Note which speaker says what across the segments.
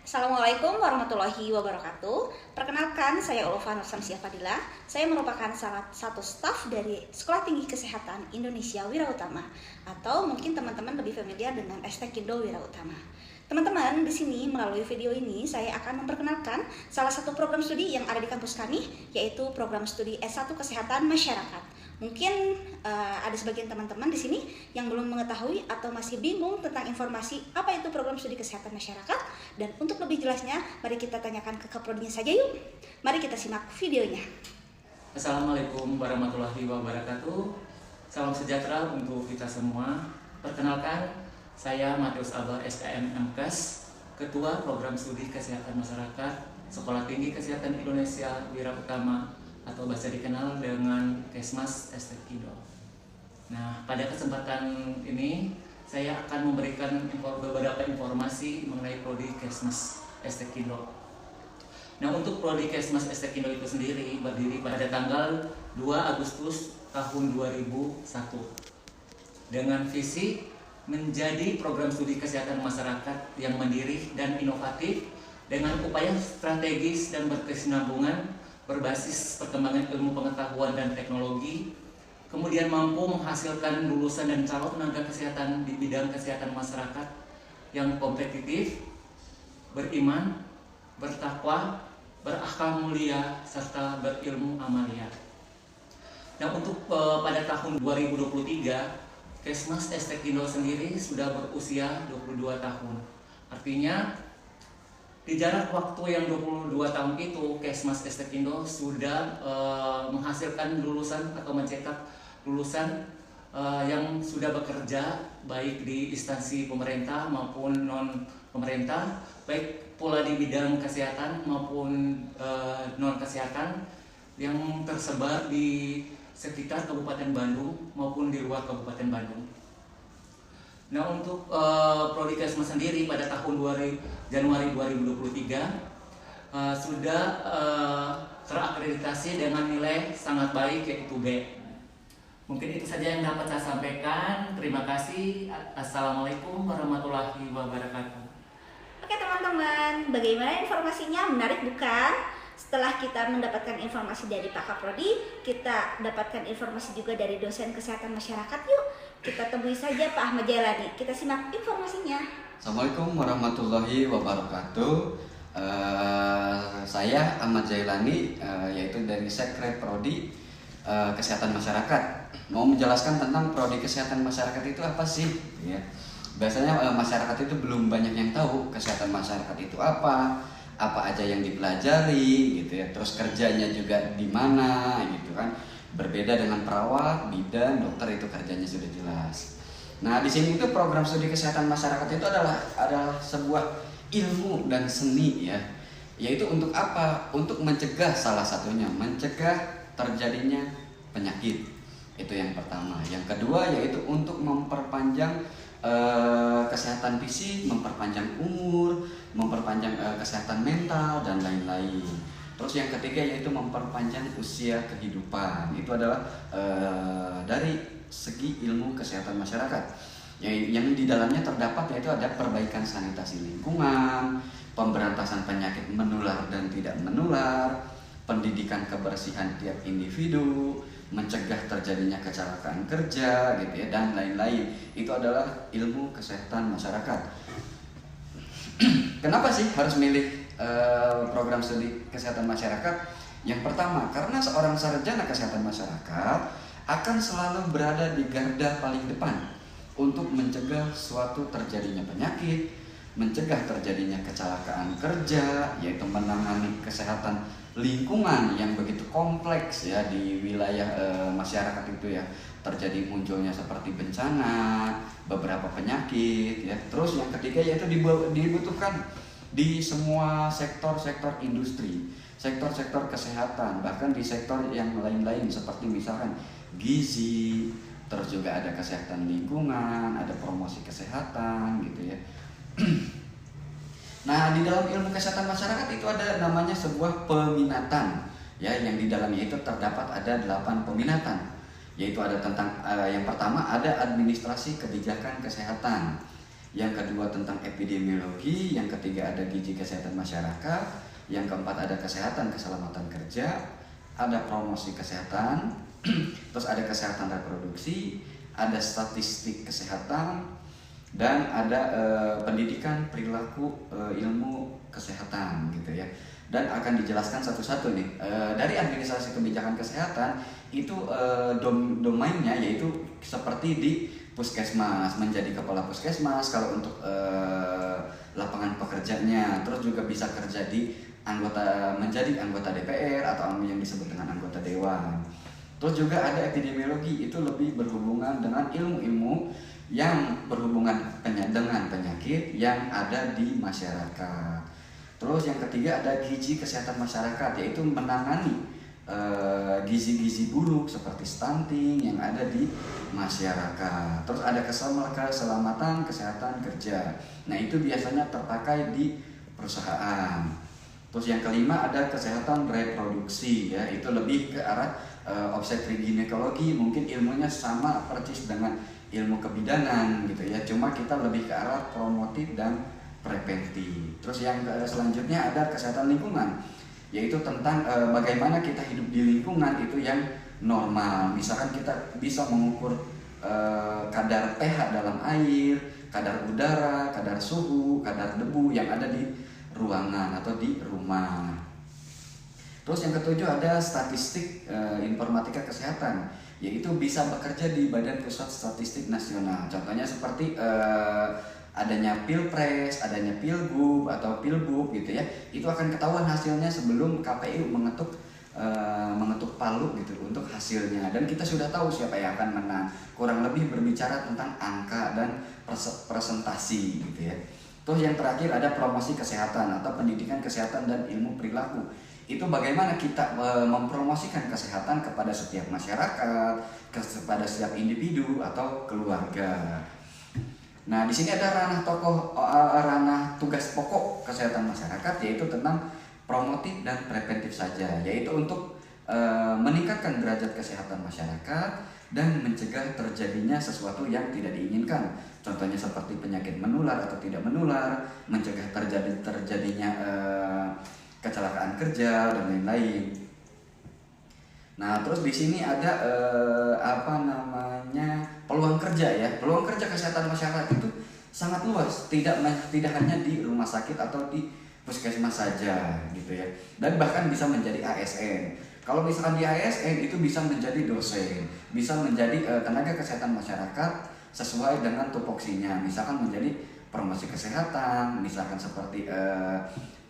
Speaker 1: Assalamualaikum warahmatullahi wabarakatuh. Perkenalkan, saya Ulfa Nursamsia Fadila. Saya merupakan salah satu staf dari Sekolah Tinggi Kesehatan Indonesia Wirautama, atau mungkin teman-teman lebih familiar dengan Estekindo Wirautama. Teman-teman, di sini melalui video ini saya akan memperkenalkan salah satu program studi yang ada di kampus kami, yaitu program studi S1 Kesehatan Masyarakat. Mungkin ada sebagian teman-teman di sini yang belum mengetahui atau masih bingung tentang informasi apa itu program studi kesehatan masyarakat. Dan untuk lebih jelasnya, mari kita tanyakan ke kaprodinya saja yuk. Mari kita simak videonya.
Speaker 2: Assalamualaikum warahmatullahi wabarakatuh. Salam sejahtera untuk kita semua. Perkenalkan, saya Matius Albar SKM MKes, Ketua Program Studi Kesehatan Masyarakat Sekolah Tinggi Kesehatan Indonesia Wirautama, atau biasa dikenal dengan Kesmas Estekindo. Nah, pada kesempatan ini saya akan memberikan beberapa informasi mengenai prodi Kesmas Estekindo. Nah, untuk prodi Kesmas Estekindo itu sendiri berdiri pada tanggal 2 Agustus tahun 2001 dengan visi menjadi program studi kesehatan masyarakat yang mandiri dan inovatif dengan upaya strategis dan berkesinambungan berbasis perkembangan ilmu pengetahuan dan teknologi, kemudian mampu menghasilkan lulusan dan calon tenaga kesehatan di bidang kesehatan masyarakat yang kompetitif, beriman, bertakwa, berakhlak mulia, serta berilmu amalia. Nah, untuk pada tahun 2023, Kesmas Estekindo sendiri sudah berusia 22 tahun. Artinya, di jarak waktu yang 22 tahun itu, Kesmas Estekindo sudah menghasilkan lulusan atau mencetak lulusan yang sudah bekerja baik di instansi pemerintah maupun non-pemerintah, baik pula di bidang kesehatan maupun non-kesehatan yang tersebar di sekitar Kabupaten Bandung maupun di luar Kabupaten Bandung. Nah, untuk prodi Kesmas sendiri pada tahun Januari 2023 sudah terakreditasi dengan nilai sangat baik, yaitu B. Mungkin itu saja yang dapat saya sampaikan. Terima kasih. Assalamualaikum warahmatullahi wabarakatuh.
Speaker 1: Oke teman-teman, bagaimana informasinya? Menarik bukan? Setelah kita mendapatkan informasi dari Pak Kaprodi, kita dapatkan informasi juga dari dosen kesehatan masyarakat. Yuk, kita temui saja Pak Ahmad Jailani. Kita simak informasinya.
Speaker 3: Assalamualaikum warahmatullahi wabarakatuh. Saya Ahmad Jailani, yaitu dari Sekret Prodi Kesehatan Masyarakat. Mau menjelaskan tentang Prodi Kesehatan Masyarakat itu apa sih? Ya. Biasanya masyarakat itu belum banyak yang tahu kesehatan masyarakat itu apa aja yang dipelajari, gitu ya. Terus kerjanya juga di mana, gitu kan. Berbeda dengan perawat, bidan, dokter, itu kerjanya sudah jelas. Nah, di sini itu program studi kesehatan masyarakat itu adalah sebuah ilmu dan seni, ya. Yaitu untuk apa? Untuk mencegah, salah satunya mencegah terjadinya penyakit. Itu yang pertama. Yang kedua yaitu untuk memperpanjang kesehatan fisik, memperpanjang umur, memperpanjang kesehatan mental dan lain-lain. Terus yang ketiga yaitu memperpanjang usia kehidupan. Itu adalah dari segi ilmu kesehatan masyarakat. Yang di dalamnya terdapat yaitu ada perbaikan sanitasi lingkungan, pemberantasan penyakit menular dan tidak menular, pendidikan kebersihan tiap individu, mencegah terjadinya kecelakaan kerja, gitu ya, dan lain-lain. Itu adalah ilmu kesehatan masyarakat. Kenapa sih harus milih program studi kesehatan masyarakat? Yang pertama, karena seorang sarjana kesehatan masyarakat akan selalu berada di garda paling depan untuk mencegah suatu terjadinya penyakit, mencegah terjadinya kecelakaan kerja, yaitu menangani kesehatan lingkungan yang begitu kompleks, ya, di wilayah masyarakat itu, ya. Terjadi munculnya seperti bencana, beberapa penyakit, ya. Terus yang ketiga yaitu dibutuhkan di semua sektor-sektor industri, sektor-sektor kesehatan, bahkan di sektor yang lain-lain seperti misalkan gizi, terus juga ada kesehatan lingkungan, ada promosi kesehatan, gitu ya. Nah, di dalam ilmu kesehatan masyarakat itu ada namanya sebuah peminatan, ya, yang di dalamnya itu terdapat ada 8 peminatan, yaitu ada tentang yang pertama ada administrasi kebijakan kesehatan, yang kedua tentang epidemiologi, yang ketiga ada gizi kesehatan masyarakat, yang keempat ada kesehatan keselamatan kerja, ada promosi kesehatan, terus ada kesehatan reproduksi, ada statistik kesehatan, dan ada pendidikan perilaku ilmu kesehatan gitu ya. Dan akan dijelaskan satu-satu nih. Dari administrasi kebijakan kesehatan itu domainnya yaitu seperti di puskesmas, menjadi kepala puskesmas kalau untuk lapangan pekerjaannya, terus juga bisa kerja di menjadi anggota DPR atau yang disebut dengan anggota dewan. Terus juga ada epidemiologi, itu lebih berhubungan dengan ilmu-ilmu yang berhubungan dengan penyakit yang ada di masyarakat. Terus yang ketiga ada gizi kesehatan masyarakat, yaitu menangani gizi-gizi buruk seperti stunting yang ada di masyarakat. Terus ada keselamatan kesehatan kerja. Nah itu biasanya terpakai di perusahaan. Terus yang kelima ada kesehatan reproduksi ya, itu lebih ke arah obstetrik ginekologi, mungkin ilmunya sama persis dengan ilmu kebidanan gitu ya, cuma kita lebih ke arah promotif dan preventif. Terus yang selanjutnya ada kesehatan lingkungan, yaitu tentang bagaimana kita hidup di lingkungan itu yang normal. Misalkan kita bisa mengukur kadar pH dalam air, kadar udara, kadar suhu, kadar debu yang ada di ruangan atau di rumah. Terus yang ketujuh ada statistik informatika kesehatan, yaitu bisa bekerja di Badan Pusat Statistik Nasional. Contohnya seperti adanya Pilpres, adanya Pilgub atau Pilbub gitu ya. Itu akan ketahuan hasilnya sebelum KPU mengetuk palu gitu untuk hasilnya, dan kita sudah tahu siapa yang akan menang. Kurang lebih berbicara tentang angka dan presentasi gitu ya. Terus yang terakhir ada promosi kesehatan atau pendidikan kesehatan dan ilmu perilaku. Itu bagaimana kita mempromosikan kesehatan kepada setiap masyarakat, kepada setiap individu atau keluarga. Nah, di sini ada ranah tugas pokok kesehatan masyarakat, yaitu tentang promotif dan preventif saja, yaitu untuk meningkatkan derajat kesehatan masyarakat dan mencegah terjadinya sesuatu yang tidak diinginkan. Contohnya seperti penyakit menular atau tidak menular, mencegah terjadinya kecelakaan kerja dan lain-lain. Nah, terus di sini ada peluang kerja ya. Peluang kerja kesehatan masyarakat itu sangat luas, tidak hanya di rumah sakit atau di puskesmas saja gitu ya. Dan bahkan bisa menjadi ASN. Kalau misalkan di ASN itu bisa menjadi dosen, bisa menjadi tenaga kesehatan masyarakat sesuai dengan tupoksinya. Misalkan menjadi promosi kesehatan, misalkan seperti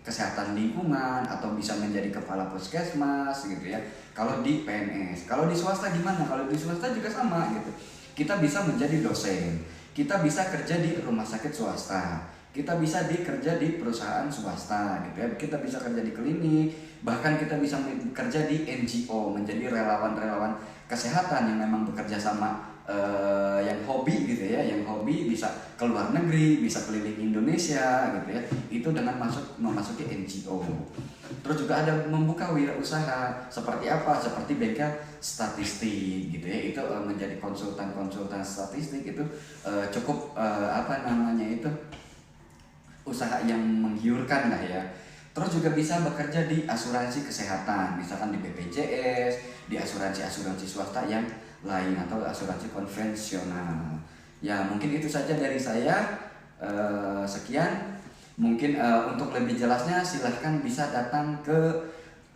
Speaker 3: kesehatan lingkungan, atau bisa menjadi kepala puskesmas gitu ya. Kalau di PNS, kalau di swasta gimana? Kalau di swasta juga sama gitu. Kita bisa menjadi dosen, kita bisa kerja di rumah sakit swasta, kita bisa kerja di perusahaan swasta gitu ya. Kita bisa kerja di klinik, bahkan kita bisa bekerja di NGO, menjadi relawan-relawan kesehatan yang memang bekerja sama yang hobi gitu ya, yang hobi bisa ke luar negeri, bisa keliling Indonesia gitu ya. Itu dengan memasuki NGO. Terus juga ada membuka wirausaha seperti apa? Seperti bengkel statistik gitu ya. Itu menjadi konsultan statistik itu cukup usaha yang menggiurkan lah ya. Terus juga bisa bekerja di asuransi kesehatan, misalkan di BPJS, di asuransi swasta yang lain atau asuransi konvensional. Ya mungkin itu saja dari saya. Sekian. Mungkin untuk lebih jelasnya silahkan bisa datang ke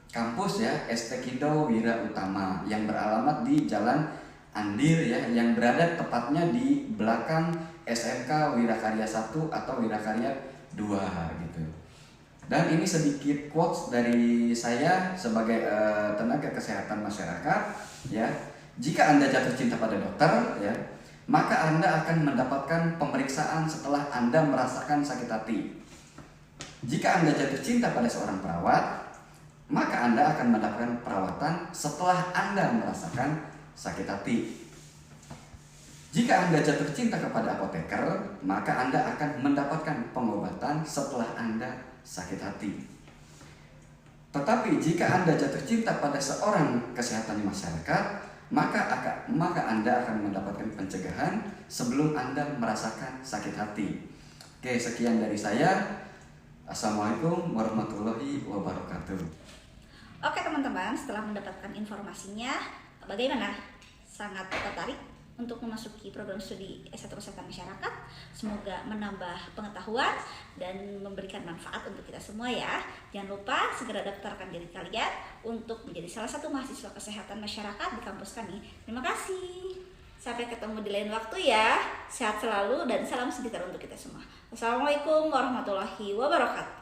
Speaker 3: kampus ya ST Kindo Wira Utama yang beralamat di Jalan Andir ya, yang berada tepatnya di belakang SMK Wirakarya 1 atau Wirakarya 2 gitu. Dan ini sedikit quotes dari saya sebagai tenaga kesehatan masyarakat ya. Jika Anda jatuh cinta pada dokter ya, maka Anda akan mendapatkan pemeriksaan setelah Anda merasakan sakit hati. Jika Anda jatuh cinta pada seorang perawat, maka Anda akan mendapatkan perawatan setelah Anda merasakan sakit hati. Jika Anda jatuh cinta kepada apoteker, maka Anda akan mendapatkan pengobatan setelah Anda sakit hati. Tetapi jika Anda jatuh cinta pada seorang kesehatan masyarakat, maka Anda akan mendapatkan pencegahan sebelum Anda merasakan sakit hati. Oke, sekian dari saya. Assalamualaikum warahmatullahi wabarakatuh.
Speaker 1: Oke teman-teman, setelah mendapatkan informasinya, bagaimana? Sangat tertarik untuk memasuki program studi S1 Kesehatan Masyarakat? Semoga menambah pengetahuan dan memberikan manfaat untuk kita semua ya. Jangan lupa segera daftarkan diri kalian untuk menjadi salah satu mahasiswa kesehatan masyarakat di kampus kami. Terima kasih. Sampai ketemu di lain waktu ya. Sehat selalu dan salam sejahtera untuk kita semua. Wassalamualaikum warahmatullahi wabarakatuh.